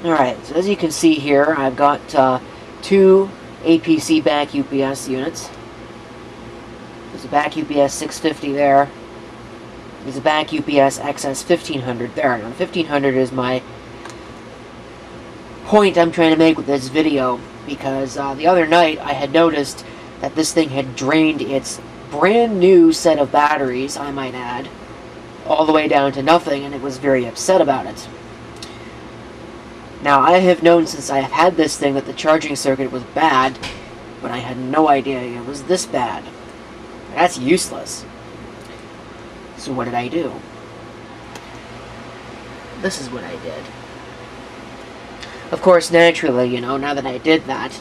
Alright, so as you can see here, I've got two APC back UPS units. There's a back UPS 650 there. There's a back UPS XS 1500 there. Now, 1500 is my point I'm trying to make with this video, because the other night I had noticed that this thing had drained its brand new set of batteries, I might add, all the way down to nothing, and it was very upset about it. Now, I have known since I have had this thing that the charging circuit was bad, but I had no idea it was this bad. That's useless. So what did I do? This is what I did. Of course, naturally, you know, now that I did that,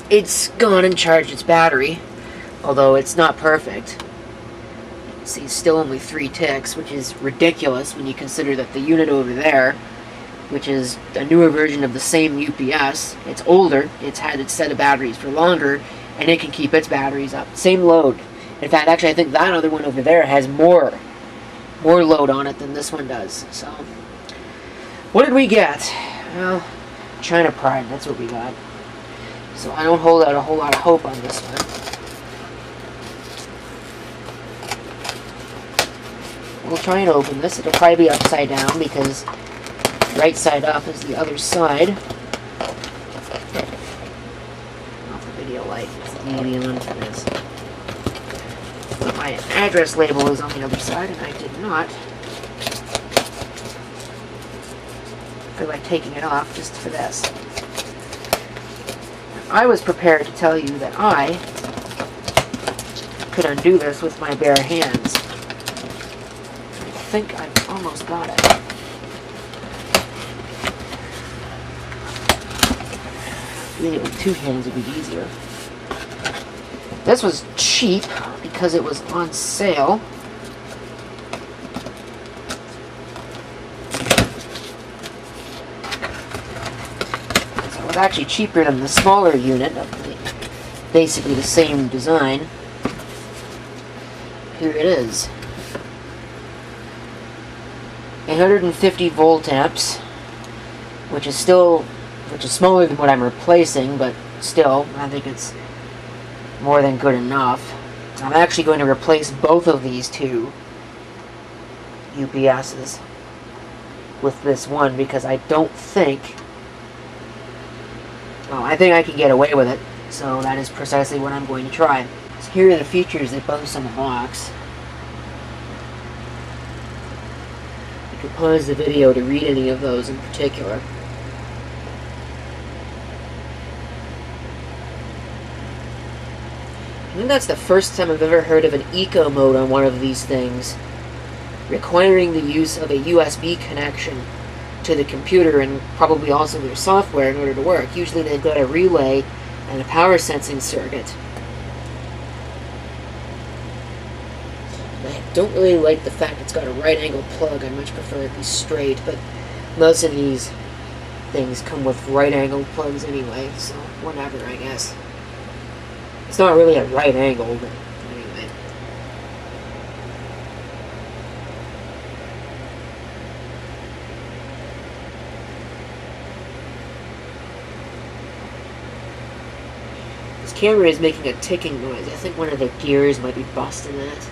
it's gone and charged its battery, although it's not perfect. See, still only 3 ticks, which is ridiculous when you consider that the unit over there, which is a newer version of the same UPS, it's older, it's had its set of batteries for longer, and it can keep its batteries up. Same load. In fact, actually, I think that other one over there has more load on it than this one does. So, what did we get? Well, China Pride, that's what we got. So I don't hold out a whole lot of hope on this one. We'll try and open this. It'll probably be upside down because right side up is the other side. Off the video light. It's the medium for this. But my address label is on the other side, and I did not feel like taking it off just for this. I was prepared to tell you that I could undo this with my bare hands. I think I've almost got it. Doing it with 2 hands would be easier. This was cheap because it was on sale. So it was actually cheaper than the smaller unit of basically the same design. Here it is. 850 volt amps, which is smaller than what I'm replacing, but still, I think it's more than good enough. I'm actually going to replace both of these two UPSs with this one because I don't think, well, I think I can get away with it, so that is precisely what I'm going to try. So here are the features that both on the box. You can pause the video to read any of those in particular. I think that's the first time I've ever heard of an eco mode on one of these things, requiring the use of a USB connection to the computer and probably also their software in order to work. Usually they've got a relay and a power sensing circuit. I don't really like the fact it's got a right angle plug. I much prefer it be straight, but most of these things come with right angle plugs anyway, so whatever, I guess. It's not really a right angle, but anyway. This camera is making a ticking noise. I think one of the gears might be busting it.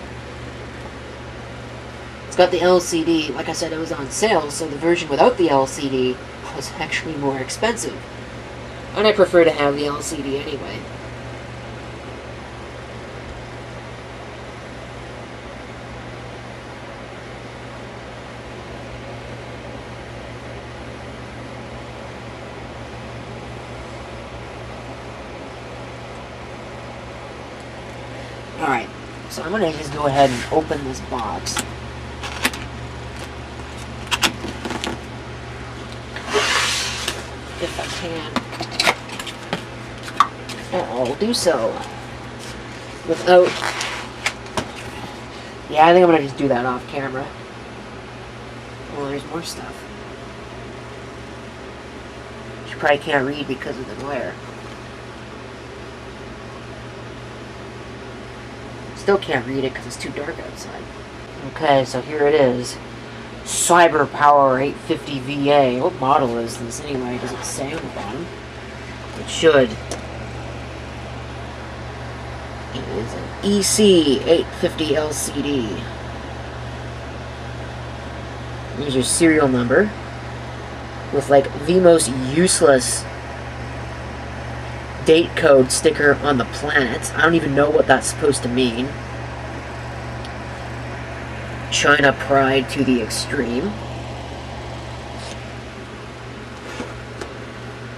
It's got the LCD. Like I said, it was on sale, so the version without the LCD was actually more expensive. And I prefer to have the LCD anyway. Alright, so I'm going to just go ahead and open this box. If I can. And I'll do so without... Yeah, I think I'm going to just do that off camera. Oh, there's more stuff. You probably can't read because of the glare. Still can't read it because it's too dark outside. Okay, so here it is. CyberPower 850 VA. What model is this anyway? Does it say on the bottom? It should. It is an EC850LCD. Here's your serial number with like the most useless date code sticker on the planet. I don't even know what that's supposed to mean. China pride to the extreme.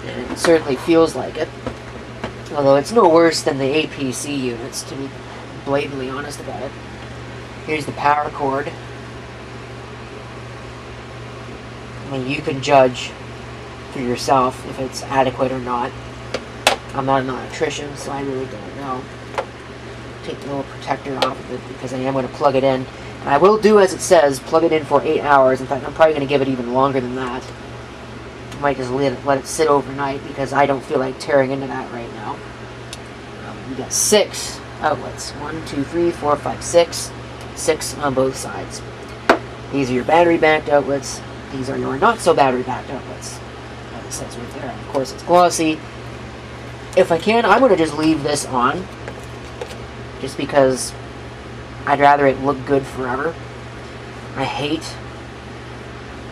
And it certainly feels like it. Although it's no worse than the APC units, to be blatantly honest about it. Here's the power cord. I mean, you can judge for yourself if it's adequate or not. I'm not an electrician, so I really don't know. Take the little protector off of it because I am going to plug it in. And I will do as it says, plug it in for 8 hours. In fact, I'm probably going to give it even longer than that. I might just let it sit overnight because I don't feel like tearing into that right now. We got 6 outlets. 1, 2, 3, 4, 5, 6. 6 on both sides. These are your battery-backed outlets. These are your not-so-battery-backed outlets. As it says right there. Of course, it's glossy. If I can, I'm going to just leave this on. Just because I'd rather it look good forever. I hate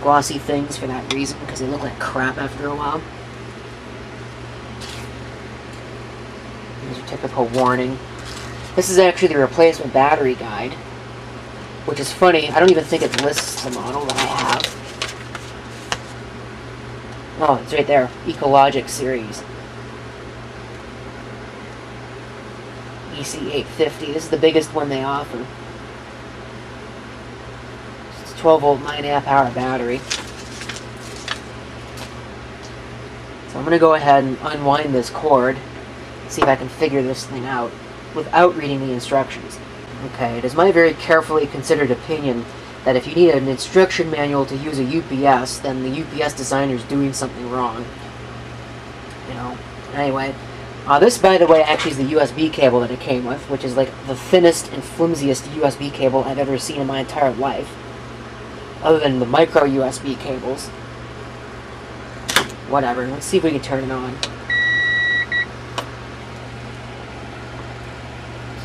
glossy things for that reason, because they look like crap after a while. Here's your typical warning. This is actually the replacement battery guide, which is funny. I don't even think it lists the model that I have. Oh, it's right there. Ecologic series. EC850. This is the biggest one they offer. It's a 12 volt 9 amp hour battery. So I'm going to go ahead and unwind this cord, see if I can figure this thing out without reading the instructions. Okay, it is my very carefully considered opinion that if you need an instruction manual to use a UPS, then the UPS designer is doing something wrong. You know, anyway. This, by the way, actually is the USB cable that it came with, which is like the thinnest and flimsiest USB cable I've ever seen in my entire life. Other than the micro USB cables. Whatever, let's see if we can turn it on.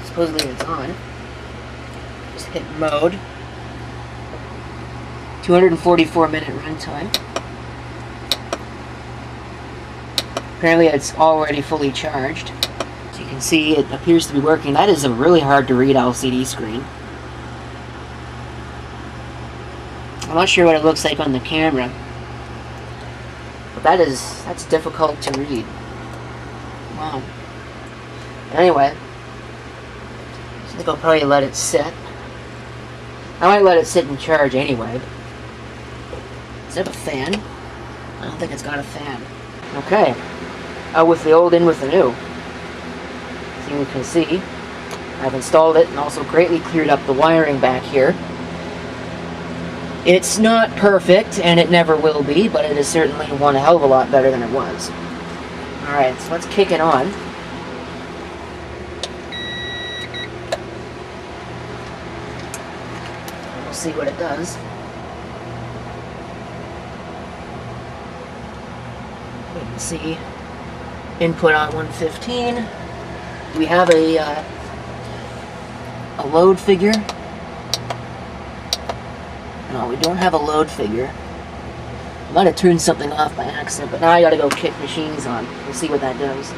Supposedly it's on. Just hit mode. 244-minute runtime. Apparently it's already fully charged. So you can see it appears to be working. That is a really hard to read LCD screen. I'm not sure what it looks like on the camera. But that's difficult to read. Wow. Anyway. I think I'll probably let it sit. I might let it sit and charge anyway. Does it have a fan? I don't think it's got a fan. Okay. Out with the old, in with the new. As you can see, I've installed it and also greatly cleared up the wiring back here. It's not perfect, and it never will be, but it is certainly one hell of a lot better than it was. Alright, so let's kick it on. We'll see what it does. You can see input on 115. We have a load figure. No, we don't have a load figure. I might have turned something off by accident, but now I gotta go kick machines on. We'll see what that does.